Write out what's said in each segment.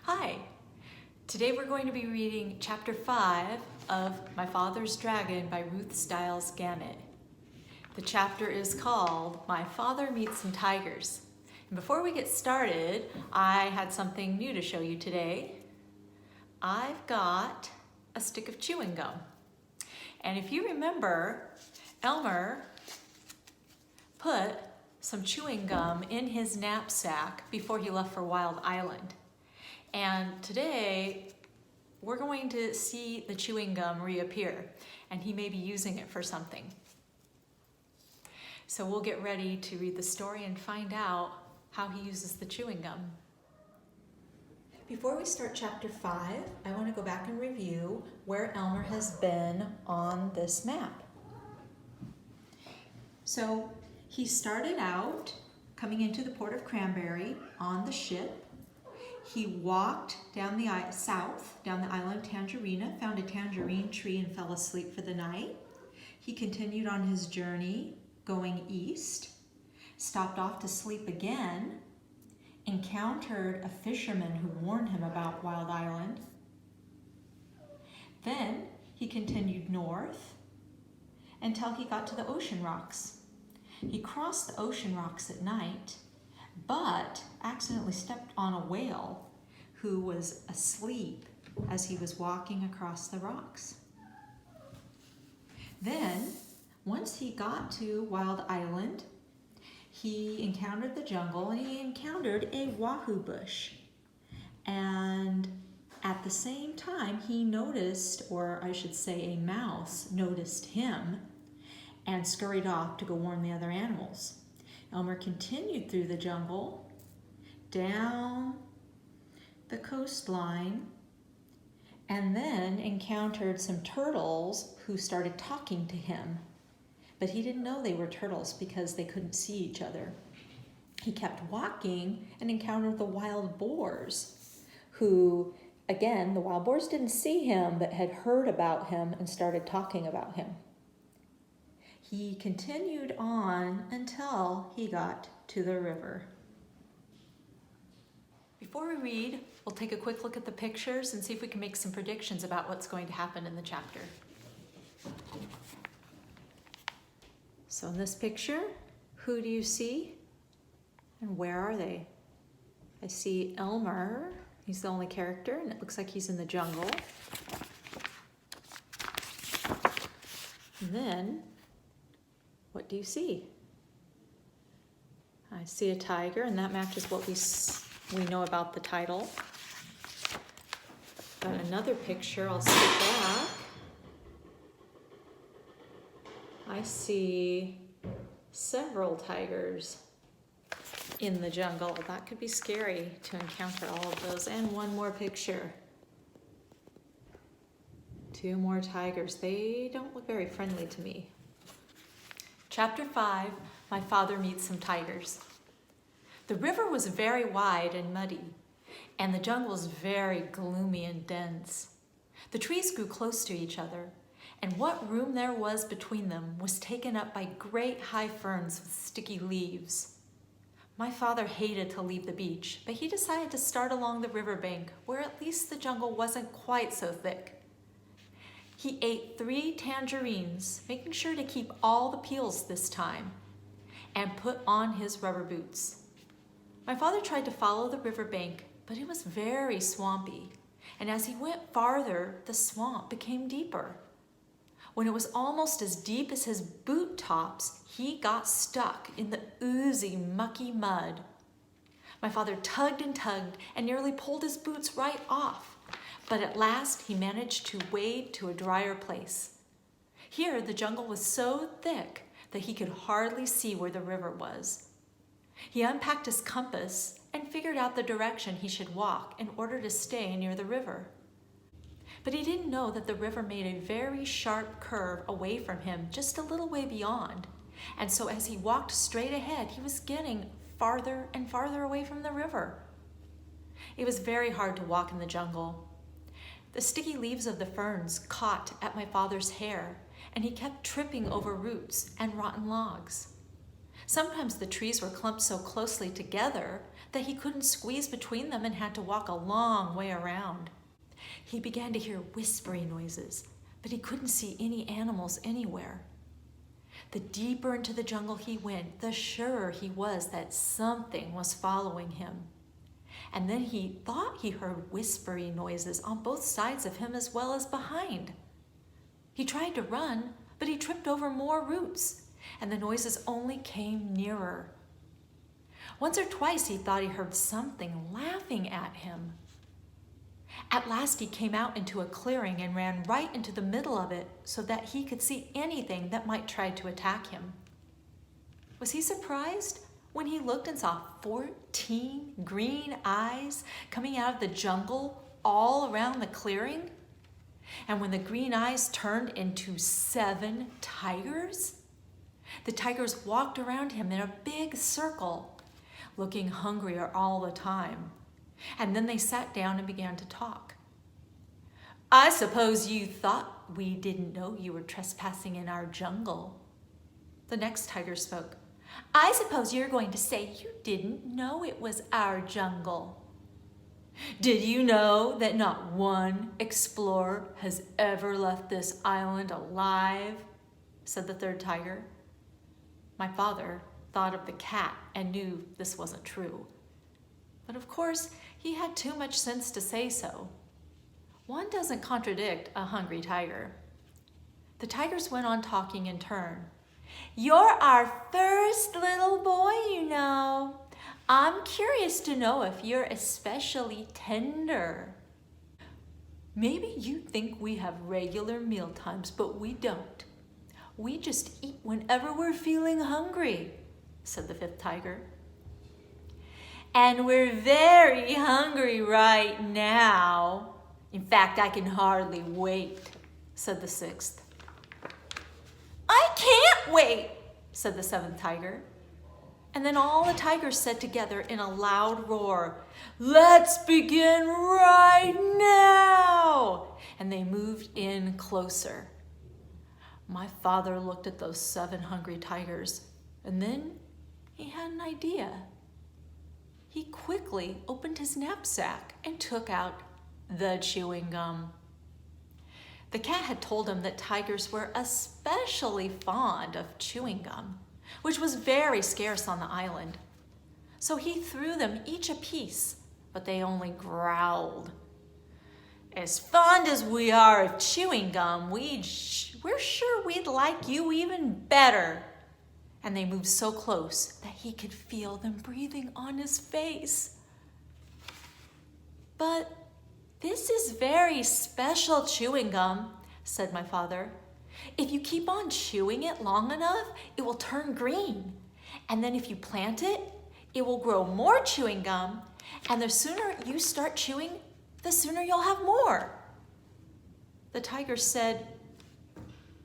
Hi! Today we're going to be reading Chapter 5 of My Father's Dragon by Ruth Stiles Gannett. The chapter is called My Father Meets Some Tigers. And before we get started, I had something new to show you today. I've got a stick of chewing gum. And if you remember, Elmer put some chewing gum in his knapsack before he left for Wild Island. And today, we're going to see the chewing gum reappear, and he may be using it for something. So we'll get ready to read the story and find out how he uses the chewing gum. Before we start chapter 5, I want to go back and review where Elmer has been on this map. So he started out coming into the port of Cranberry on the ship. He walked down the south, down the island of Tangerina, found a tangerine tree and fell asleep for the night. He continued on his journey, going east, stopped off to sleep again, encountered a fisherman who warned him about Wild Island. Then he continued north until he got to the ocean rocks. He crossed the ocean rocks at night, but accidentally stepped on a whale who was asleep as he was walking across the rocks. Then, once he got to Wild Island, he encountered the jungle and he encountered a wahoo bush. And at the same time, he noticed, or I should say a mouse noticed him and scurried off to go warn the other animals. Elmer continued through the jungle, down the coastline, and then encountered some turtles who started talking to him. But he didn't know they were turtles because they couldn't see each other. He kept walking and encountered the wild boars, who, again, the wild boars didn't see him but had heard about him and started talking about him. He continued on until he got to the river. Before we read, we'll take a quick look at the pictures and see if we can make some predictions about what's going to happen in the chapter. So in this picture, who do you see? And where are they? I see Elmer. He's the only character, and it looks like he's in the jungle. And then, what do you see? I see a tiger, and that matches what we know about the title. Got another picture, I'll skip back. I see several tigers in the jungle. That could be scary to encounter all of those. And one more picture. Two more tigers. They don't look very friendly to me. Chapter 5, My Father Meets Some Tigers. The river was very wide and muddy, and the jungle was very gloomy and dense. The trees grew close to each other, and what room there was between them was taken up by great high ferns with sticky leaves. My father hated to leave the beach, but he decided to start along the riverbank, where at least the jungle wasn't quite so thick. He ate 3 tangerines, making sure to keep all the peels this time, and put on his rubber boots. My father tried to follow the riverbank, but it was very swampy, and as he went farther, the swamp became deeper. When it was almost as deep as his boot tops, he got stuck in the oozy, mucky mud. My father tugged and nearly pulled his boots right off. But at last, he managed to wade to a drier place. Here, the jungle was so thick that he could hardly see where the river was. He unpacked his compass and figured out the direction he should walk in order to stay near the river. But he didn't know that the river made a very sharp curve away from him just a little way beyond. And so as he walked straight ahead, he was getting farther and farther away from the river. It was very hard to walk in the jungle. The sticky leaves of the ferns caught at my father's hair, and he kept tripping over roots and rotten logs. Sometimes the trees were clumped so closely together that he couldn't squeeze between them and had to walk a long way around. He began to hear whispery noises, but he couldn't see any animals anywhere. The deeper into the jungle he went, the surer he was that something was following him. And then he thought he heard whispery noises on both sides of him as well as behind. He tried to run, but he tripped over more roots, and the noises only came nearer. Once or twice he thought he heard something laughing at him. At last he came out into a clearing and ran right into the middle of it so that he could see anything that might try to attack him. Was he surprised when he looked and saw 14 green eyes coming out of the jungle all around the clearing? And when the green eyes turned into 7 tigers, the tigers walked around him in a big circle, looking hungrier all the time. And then they sat down and began to talk. "I suppose you thought we didn't know you were trespassing in our jungle." The next tiger spoke. "I suppose you're going to say you didn't know it was our jungle." "Did you know that not one explorer has ever left this island alive?" said the third tiger. My father thought of the cat and knew this wasn't true. But of course, he had too much sense to say so. One doesn't contradict a hungry tiger. The tigers went on talking in turn. "You're our first little boy, you know. I'm curious to know if you're especially tender." "Maybe you think we have regular meal times, but we don't. We just eat whenever we're feeling hungry," said the fifth tiger. "And we're very hungry right now. In fact, I can hardly wait," said the sixth. "I can't wait," said the seventh tiger. And then all the tigers said together in a loud roar, "Let's begin right now!" And they moved in closer. My father looked at those 7 hungry tigers, and then he had an idea. He quickly opened his knapsack and took out the chewing gum. The cat had told him that tigers were especially fond of chewing gum, which was very scarce on the island. So he threw them each a piece, but they only growled. "As fond as we are of chewing gum, we're sure we'd like you even better." And they moved so close that he could feel them breathing on his face. "But this is very special chewing gum," said my father. "If you keep on chewing it long enough, it will turn green. And then if you plant it, it will grow more chewing gum. And the sooner you start chewing, the sooner you'll have more." The tiger said,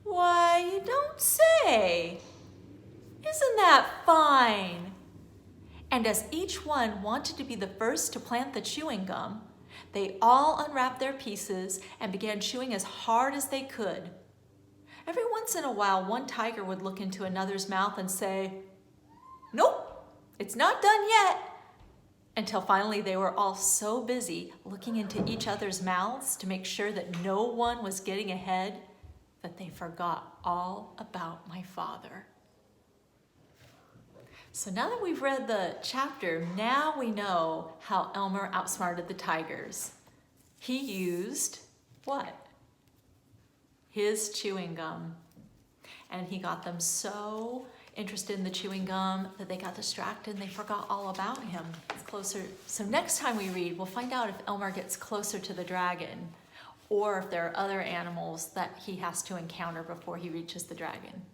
"Why, you don't say. Isn't that fine?" And as each one wanted to be the first to plant the chewing gum, they all unwrapped their pieces and began chewing as hard as they could. Every once in a while, one tiger would look into another's mouth and say, "Nope, it's not done yet," until finally they were all so busy looking into each other's mouths to make sure that no one was getting ahead that they forgot all about my father. So now that we've read the chapter, now we know how Elmer outsmarted the tigers. He used what? His chewing gum. And he got them so interested in the chewing gum that they got distracted and they forgot all about him. It's closer. So next time we read, we'll find out if Elmer gets closer to the dragon or if there are other animals that he has to encounter before he reaches the dragon.